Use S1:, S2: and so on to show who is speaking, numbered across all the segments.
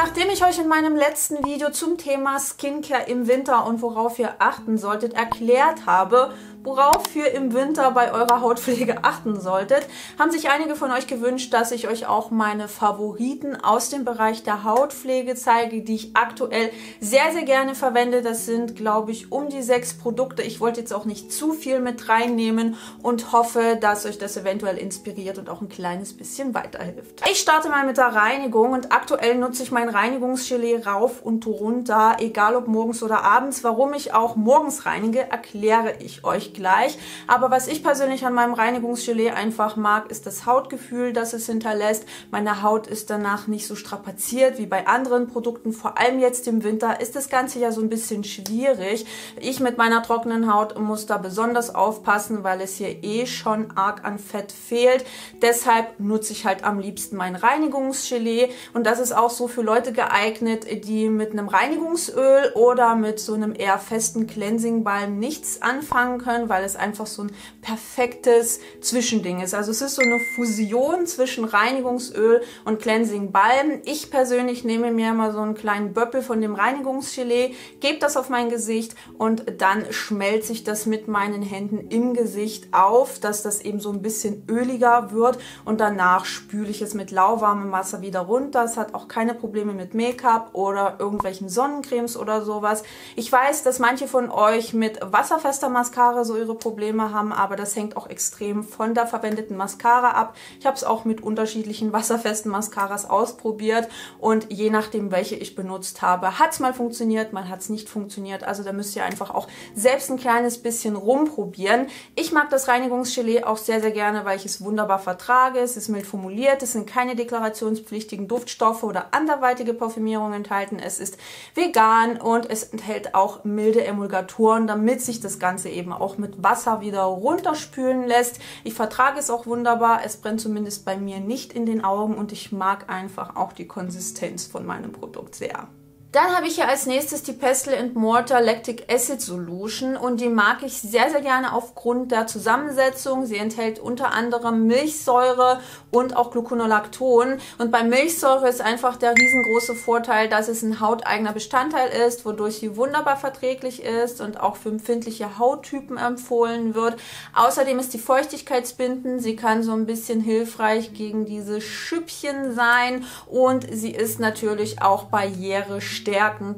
S1: Nachdem ich euch in meinem letzten Video zum Thema Skincare im Winter und worauf ihr achten solltet erklärt habe, worauf ihr im Winter bei eurer Hautpflege achten solltet, haben sich einige von euch gewünscht, dass ich euch auch meine Favoriten aus dem Bereich der Hautpflege zeige, die ich aktuell sehr, sehr gerne verwende. Das sind, glaube ich, um die 6 Produkte. Ich wollte jetzt auch nicht zu viel mit reinnehmen und hoffe, dass euch das eventuell inspiriert und auch ein kleines bisschen weiterhilft. Ich starte mal mit der Reinigung und aktuell nutze ich mein Reinigungsgelee rauf und runter, egal ob morgens oder abends. Warum ich auch morgens reinige, erkläre ich euch gleich. Aber was ich persönlich an meinem Reinigungsgelee einfach mag, ist das Hautgefühl, das es hinterlässt. Meine Haut ist danach nicht so strapaziert wie bei anderen Produkten. Vor allem jetzt im Winter ist das Ganze ja so ein bisschen schwierig. Ich mit meiner trockenen Haut muss da besonders aufpassen, weil es hier eh schon arg an Fett fehlt. Deshalb nutze ich halt am liebsten mein Reinigungsgelee. Und das ist auch so für Leute geeignet, die mit einem Reinigungsöl oder mit so einem eher festen Cleansing Balm nichts anfangen können, weil es einfach so ein perfektes Zwischending ist. Also es ist so eine Fusion zwischen Reinigungsöl und Cleansing Balm. Ich persönlich nehme mir immer so einen kleinen Böppel von dem Reinigungsgelee, gebe das auf mein Gesicht und dann schmelze ich das mit meinen Händen im Gesicht auf, dass das eben so ein bisschen öliger wird und danach spüle ich es mit lauwarmem Wasser wieder runter. Es hat auch keine Probleme mit Make-up oder irgendwelchen Sonnencremes oder sowas. Ich weiß, dass manche von euch mit wasserfester Mascara so ihre Probleme haben, aber das hängt auch extrem von der verwendeten Mascara ab. Ich habe es auch mit unterschiedlichen wasserfesten Mascaras ausprobiert und je nachdem, welche ich benutzt habe, hat es mal funktioniert, mal hat es nicht funktioniert. Also da müsst ihr einfach auch selbst ein kleines bisschen rumprobieren. Ich mag das Reinigungsgelee auch sehr, sehr gerne, weil ich es wunderbar vertrage. Es ist mild formuliert, es sind keine deklarationspflichtigen Duftstoffe oder anderweitige Parfümierungen enthalten. Es ist vegan und es enthält auch milde Emulgatoren, damit sich das Ganze eben auch mit Wasser wieder runterspülen lässt. Ich vertrage es auch wunderbar. Es brennt zumindest bei mir nicht in den Augen und ich mag einfach auch die Konsistenz von meinem Produkt sehr. Dann habe ich hier als nächstes die Pestle Mortar Lactic Acid Solution und die mag ich sehr, sehr gerne aufgrund der Zusammensetzung. Sie enthält unter anderem Milchsäure und auch Gluconolacton. Und bei Milchsäure ist einfach der riesengroße Vorteil, dass es ein hauteigener Bestandteil ist, wodurch sie wunderbar verträglich ist und auch für empfindliche Hauttypen empfohlen wird. Außerdem ist die feuchtigkeitsbindend. Sie kann so ein bisschen hilfreich gegen diese Schüppchen sein und sie ist natürlich auch barrierestärkend,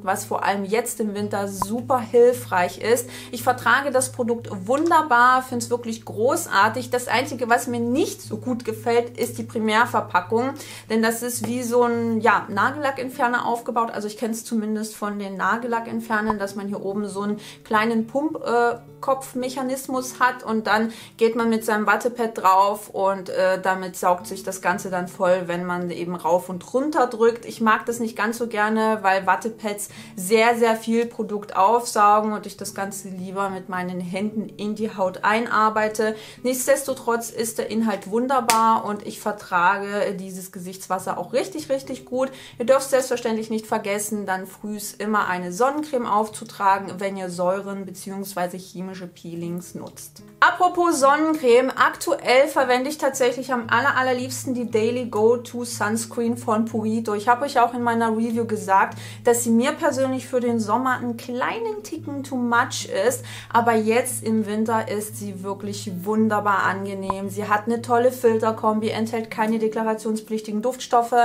S1: was vor allem jetzt im Winter super hilfreich ist. Ich vertrage das Produkt wunderbar, finde es wirklich großartig. Das Einzige, was mir nicht so gut gefällt, ist die Primärverpackung, denn das ist wie so ein Nagellackentferner aufgebaut. Also ich kenne es zumindest von den Nagellackentfernern, dass man hier oben so einen kleinen Pumpkopfmechanismus hat und dann geht man mit seinem Wattepad drauf und damit saugt sich das Ganze dann voll, wenn man eben rauf und runter drückt. Ich mag das nicht ganz so gerne, weil Wattepads sehr, sehr viel Produkt aufsaugen und ich das Ganze lieber mit meinen Händen in die Haut einarbeite. Nichtsdestotrotz ist der Inhalt wunderbar und ich vertrage dieses Gesichtswasser auch richtig, richtig gut. Ihr dürft selbstverständlich nicht vergessen, dann frühs immer eine Sonnencreme aufzutragen, wenn ihr Säuren bzw. chemische Peelings nutzt. Apropos Sonnencreme, aktuell verwende ich tatsächlich am allerliebsten die Daily Go-To Sunscreen von Purito. Ich habe euch auch in meiner Review gesagt, dass sie mir persönlich für den Sommer einen kleinen Ticken too much ist, aber jetzt im Winter ist sie wirklich wunderbar angenehm. Sie hat eine tolle Filterkombi, enthält keine deklarationspflichtigen Duftstoffe,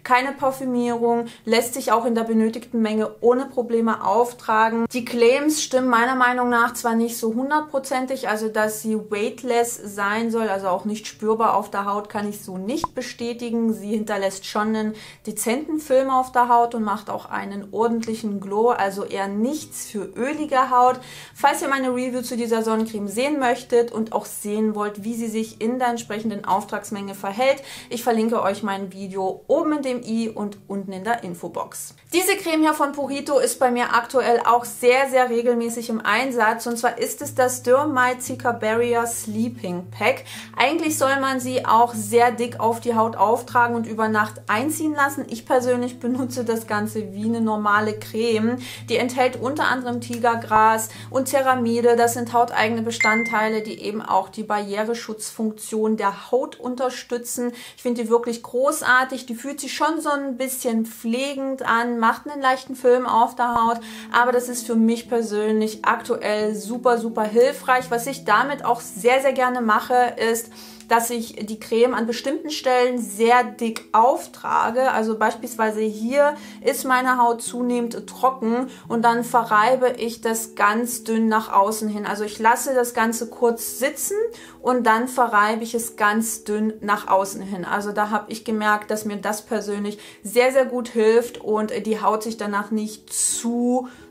S1: keine Parfümierung, lässt sich auch in der benötigten Menge ohne Probleme auftragen. Die Claims stimmen meiner Meinung nach zwar nicht so hundertprozentig, also dass sie weightless sein soll, also auch nicht spürbar auf der Haut, kann ich so nicht bestätigen. Sie hinterlässt schon einen dezenten Film auf der Haut und macht auch einen ordentlichen Glow, also eher nichts für ölige Haut. Falls ihr meine Review zu dieser Sonnencreme sehen möchtet und auch sehen wollt, wie sie sich in der entsprechenden Auftragsmenge verhält, ich verlinke euch mein Video oben in dem i und unten in der Infobox. Diese Creme hier von Purito ist bei mir aktuell auch sehr, sehr regelmäßig im Einsatz und zwar ist es das Dermite Cica Barrier Sleeping Pack. Eigentlich soll man sie auch sehr dick auf die Haut auftragen und über Nacht einziehen lassen. Ich persönlich benutze das Ganze wie einen eine normale Creme. Die enthält unter anderem Tigergras und Ceramide. Das sind hauteigene Bestandteile, die eben auch die Barriereschutzfunktion der Haut unterstützen. Ich finde die wirklich großartig. Die fühlt sich schon so ein bisschen pflegend an, macht einen leichten Film auf der Haut, aber das ist für mich persönlich aktuell super, super hilfreich. Was ich damit auch sehr, sehr gerne mache, ist, dass ich die Creme an bestimmten Stellen sehr dick auftrage. Also beispielsweise hier ist meine Haut zunehmend trocken und dann verreibe ich das ganz dünn nach außen hin. Also ich lasse das Ganze kurz sitzen und dann verreibe ich es ganz dünn nach außen hin. Also da habe ich gemerkt, dass mir das persönlich sehr, sehr gut hilft und die Haut sich danach nicht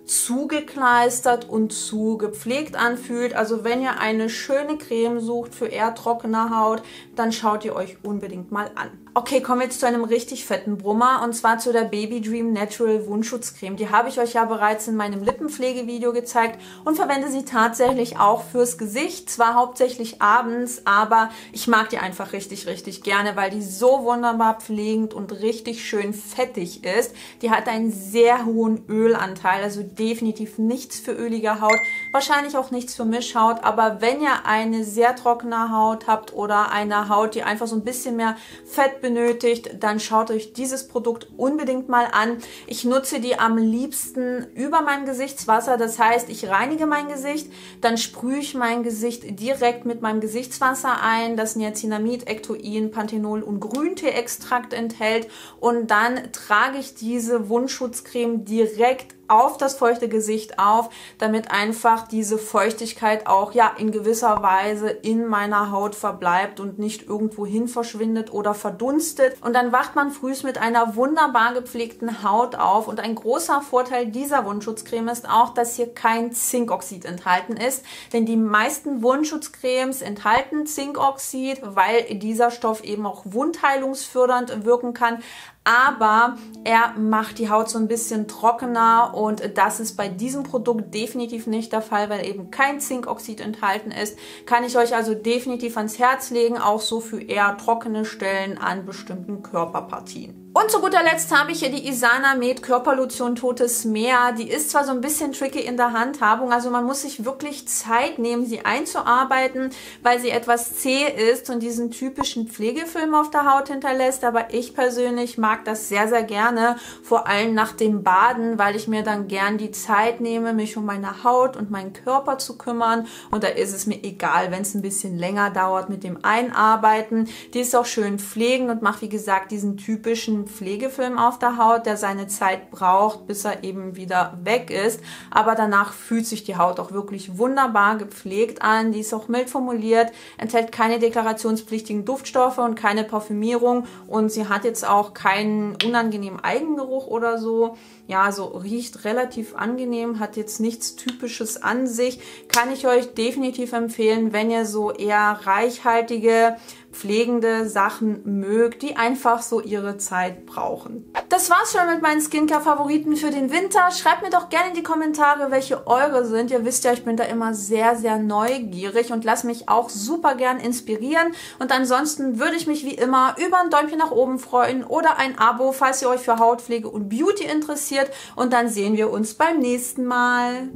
S1: zugekleistert und zu gepflegt anfühlt. Also wenn ihr eine schöne Creme sucht für eher trockene Haut, dann schaut ihr euch unbedingt mal an. Okay, kommen wir jetzt zu einem richtig fetten Brummer und zwar zu der Baby Dream Natural Wundschutzcreme. Die habe ich euch ja bereits in meinem Lippenpflegevideo gezeigt und verwende sie tatsächlich auch fürs Gesicht. Zwar hauptsächlich abends, aber ich mag die einfach richtig, richtig gerne, weil die so wunderbar pflegend und richtig schön fettig ist. Die hat einen sehr hohen Ölanteil, also definitiv nichts für ölige Haut, wahrscheinlich auch nichts für Mischhaut, aber wenn ihr eine sehr trockene Haut habt oder eine Haut, die einfach so ein bisschen mehr Fett benötigt, dann schaut euch dieses Produkt unbedingt mal an. Ich nutze die am liebsten über mein Gesichtswasser, das heißt, ich reinige mein Gesicht, dann sprühe ich mein Gesicht direkt mit meinem Gesichtswasser ein, das Niacinamid, Ectoin, Panthenol und Grüntee-Extrakt enthält und dann trage ich diese Wundschutzcreme direkt auf das feuchte Gesicht auf, damit einfach diese Feuchtigkeit auch ja in gewisser Weise in meiner Haut verbleibt und nicht irgendwo hin verschwindet oder verdunstet. Und dann wacht man frühs mit einer wunderbar gepflegten Haut auf. Und ein großer Vorteil dieser Wundschutzcreme ist auch, dass hier kein Zinkoxid enthalten ist, denn die meisten Wundschutzcremes enthalten Zinkoxid, weil dieser Stoff eben auch wundheilungsfördernd wirken kann. Aber er macht die Haut so ein bisschen trockener und das ist bei diesem Produkt definitiv nicht der Fall, weil eben kein Zinkoxid enthalten ist. Kann ich euch also definitiv ans Herz legen, auch so für eher trockene Stellen an bestimmten Körperpartien. Und zu guter Letzt habe ich hier die Isana Med Körperlotion Totes Meer. Die ist zwar so ein bisschen tricky in der Handhabung, also man muss sich wirklich Zeit nehmen, sie einzuarbeiten, weil sie etwas zäh ist und diesen typischen Pflegefilm auf der Haut hinterlässt. Aber ich persönlich mag das sehr, sehr gerne, vor allem nach dem Baden, weil ich mir dann gern die Zeit nehme, mich um meine Haut und meinen Körper zu kümmern. Und da ist es mir egal, wenn es ein bisschen länger dauert mit dem Einarbeiten. Die ist auch schön pflegend und macht, wie gesagt, diesen typischen Pflegefilm auf der Haut, der seine Zeit braucht, bis er eben wieder weg ist. Aber danach fühlt sich die Haut auch wirklich wunderbar gepflegt an. Die ist auch mild formuliert, enthält keine deklarationspflichtigen Duftstoffe und keine Parfümierung. Und sie hat jetzt auch keinen unangenehmen Eigengeruch oder so. Ja, so riecht relativ angenehm, hat jetzt nichts Typisches an sich. Kann ich euch definitiv empfehlen, wenn ihr so eher reichhaltige, pflegende Sachen mögt, die einfach so ihre Zeit brauchen. Das war's schon mit meinen Skincare-Favoriten für den Winter. Schreibt mir doch gerne in die Kommentare, welche eure sind. Ihr wisst ja, ich bin da immer sehr, sehr neugierig und lasse mich auch super gern inspirieren. Und ansonsten würde ich mich wie immer über ein Däumchen nach oben freuen oder ein Abo, falls ihr euch für Hautpflege und Beauty interessiert. Und dann sehen wir uns beim nächsten Mal.